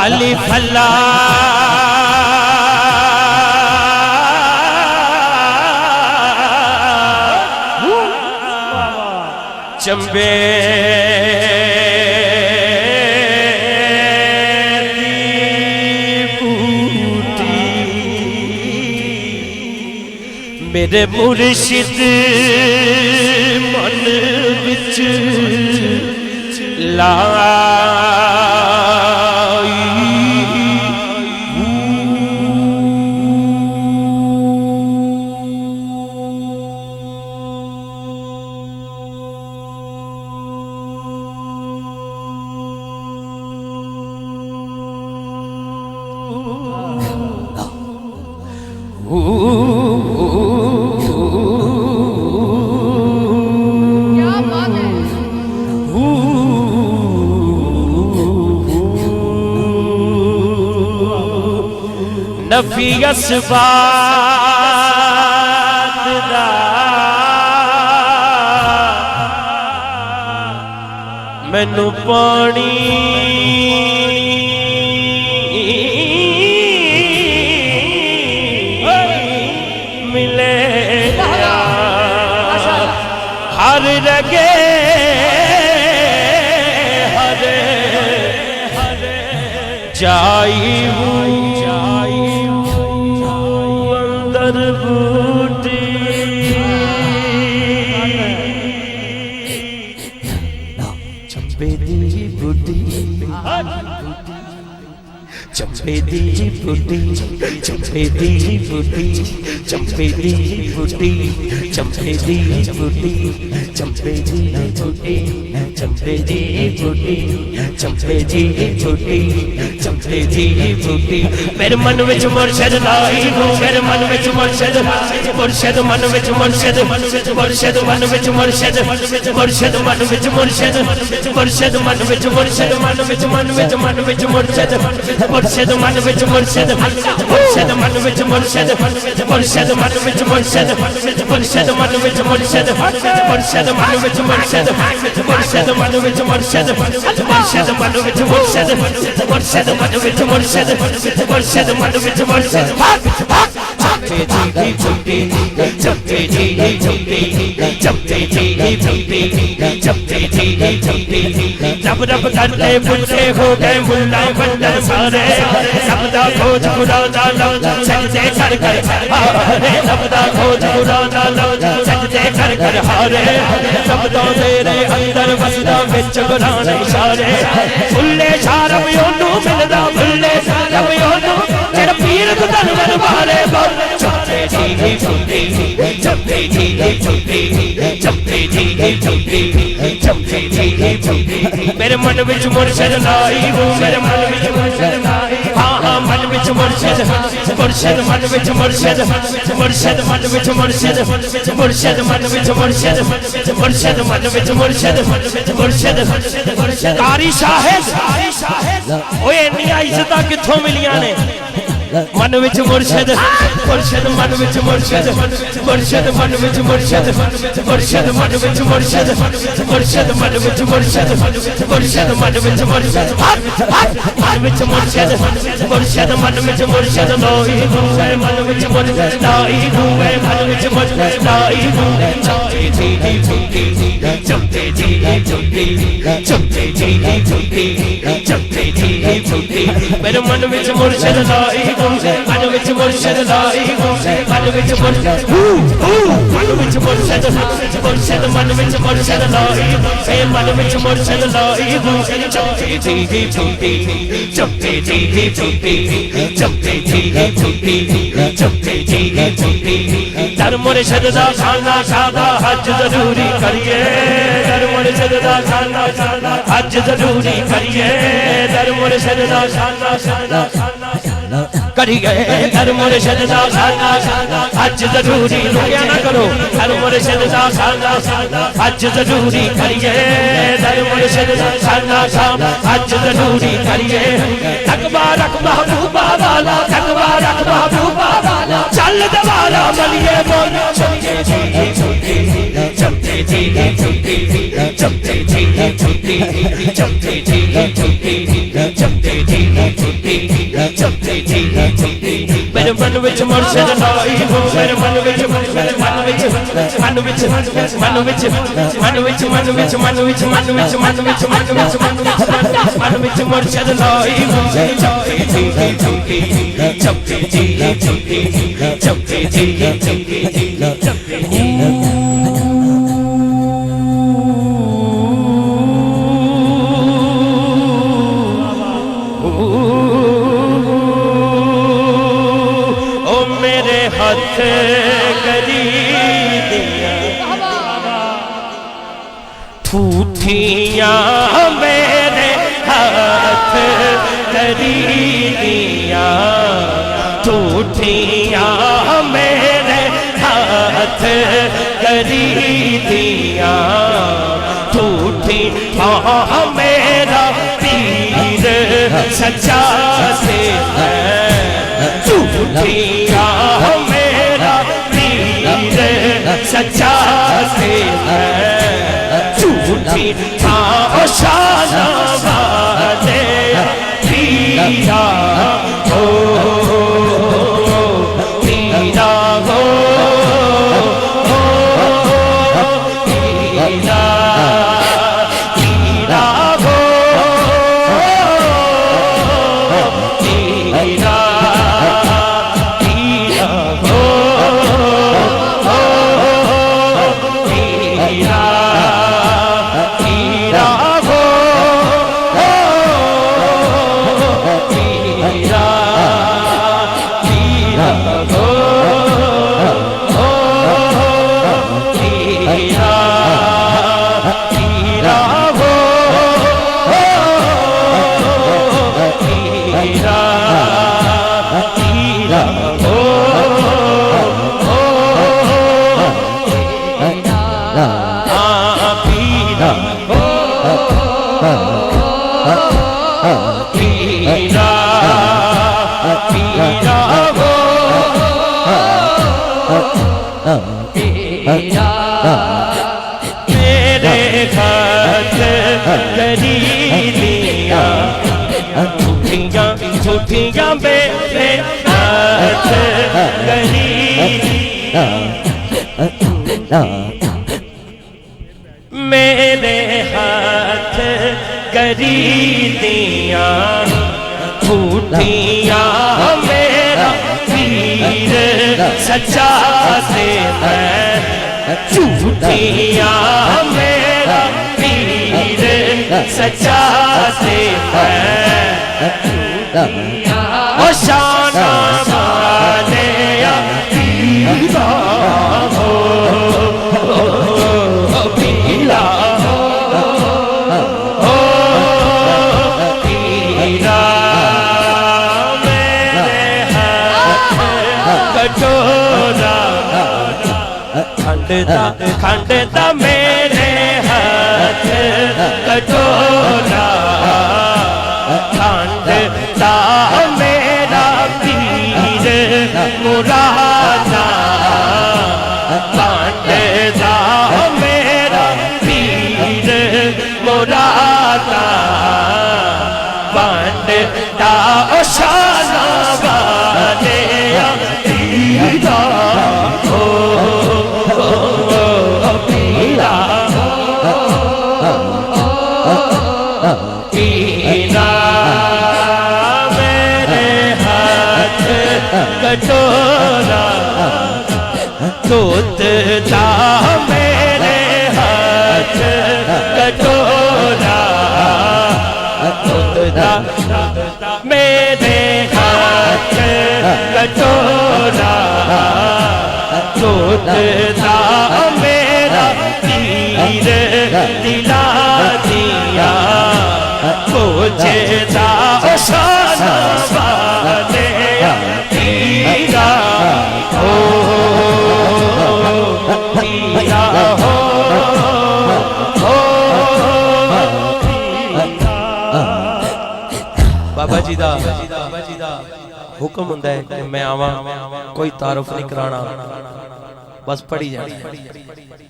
अलिफ चंबे मेरे मुर्शिद मन विच लाई नफी असबात दा मैनू पानी मिले हर रगे हर जाई अंदर बूटी चंपे दी बूटी चंपे दी बूटी चंपे दी बूटी चंपे दी बूटी चंपे दी बूटी चंपे दी बूटी चंपे दी बूटी चंपे दी बूटी चंपे दी बूटी मेरे मन विच मुर्शिद लाई हो मेरे मन विच मुर्शिद मुर्शिद मन विच मुर्शिद मुर्शिद मन विच मुर्शिद मुर्शिद मन विच मुर्शिद मुर्शिद मन विच मुर्शिद मन विच मन विच मन विच मुर्शिद मुर्शिद मन विच मुर्शिद मुर्शिद मन विच मुर्शिद मुर्शिद मन विच मुर्शिद मुर्शिद मन विच मुर्शिद मुर्शिद मन विच मुर्शिद मुर्शिद मन विच मुर्शिद मुर्शिद मन विच मुर्शिद मुर्शिद मन विच मुर्शिद मुर्शिद मन विच मुर्शिद चंपे दी चंपे चंपे दी चंपे चंपे दी चंपे चंपे दी चंपे रब रब करते बुल्ले हो गए मुल्ला बंदर सारे सबदा खोज खुदा दा सजदे कर कर हारे सबदा खोज खुदा दा सजदे कर कर हारे सबदा तेरे अंदर वसदा विच गुरान इशारे फुल्ले शारम योनू मिलदा फुल्ले शारम योनू जेड़ा पीर तन दरबारे बोल चंपे दी चंपे चंपे दी चंपे चंपे दी चंपे चंपे दी चंपे मेरे मन विच मुर्शिद लाई हो मेरे मन विच मुर्शिद लाई हाँ मन विच मुर्शिद मुर्शिद मन विच मुर्शिद मुर्शिद मन विच मुर्शिद मुर्शिद मन विच मुर्शिद मुर्शिद मन विच मुर्शिद मुर्शिद कारी साहिब ओए इन्नियां इज्जतां कित्थों मिलियां ने मन विच मुर्शिद मुर्शिद मन विच मुर्शिद मुर्शिद मन विच मुर्शिद मुर्शिद मन विच मुर्शिद मुर्शिद मन विच मुर्शिद मुर्शिद मन विच मुर्शिद मन विच मुर्शिद मुर्शिद मन विच मुर्शिद लाई हुए मन विच मुर्शिद लाई हुए मन विच मुर्शिद लाई हुए चंपे दी चंपे चंपे दी चंपे चंपे दी चंपे चंपे दी चंपे मेरे मन विच मुर्शिद लाई मन विच मुर्शिद लाई मन विच मुर्शिद मन विच मुर्शिद मुर्शिद मन विच मुर्शिद लाई मन विच मुर्शिद लाई चंपे दी चंपे चंपे दी चंपे चंपे दी चंपे चंपे दी चंपे दर मुर्शिद दा खाना खादा हज जरूरी करिए दर मुर्शिद दा खाना खादा हज जरूरी करिए दर मुर्शिद दा खाना खादा करिए दर मुर्शिद दा खाना हज जरूरी रुकिया ना करो दर मुर्शिद दा खाना हज जरूरी करिए दर मुर्शिद दा खाना हज जरूरी करिए तकवा रख महबूबा वाला तकवा रख महबूबा वाला चल दवारा बलिए बोल चंपे दी चंपे चंपे जी झूठी चंपे जी झूठी चंपे जी झूठी चंपे जी झूठी चंपे जी झूठी मेरे मन विच मुर्शिद लाई हो मेरे मन विच मन विच मन विच मन विच मन विच मन विच मन विच मन विच मन विच मन विच मन विच मुर्शिद लाई हो चंपे जी झूठी चंपे जी झूठी चंपे जी झूठी चंपे जी हाथ करी दिया ठूठियां मेरे हाथ करी दिया ठूठियां मेरे हाथ करी दिया ठूठी मेरा पीर सच्चा से झूठियां मेरा पीर सच्चा से झूठी शान वाले पीरा हो पीरा हो पीरा पीरा हो पीरा मेरे हाथ करी दिया झूठियां झूठियां मेरे हाथ करी मेरे हाथ करी दिया झूठियां मेरा पीर सच्चा से मैं झूठियां मेरा पीर सच्चा से मैं ओ शान वाले पीरा हो पीरा हो पीरा मेरे हाथ कटोरा खंडता मेरे हाथ कटोरा खंडता मेरा पीर मुरादा खंडता मेरा पीर मुरादा खंडता शान वाले पीरा हो पीरा पीरा मेरे हाथ कटोरा दूधता मेरे हाथ कटोरा दूधता मेरे हाथ कटोरा दूधता मेरा तीर दिला दिया मुझे शान वाले पीरा हो पीरा हो बाबा जी दा हुक्म हुंदा है कि मैं आवां कोई तारुफ नहीं कराना बस पढ़ी जानी।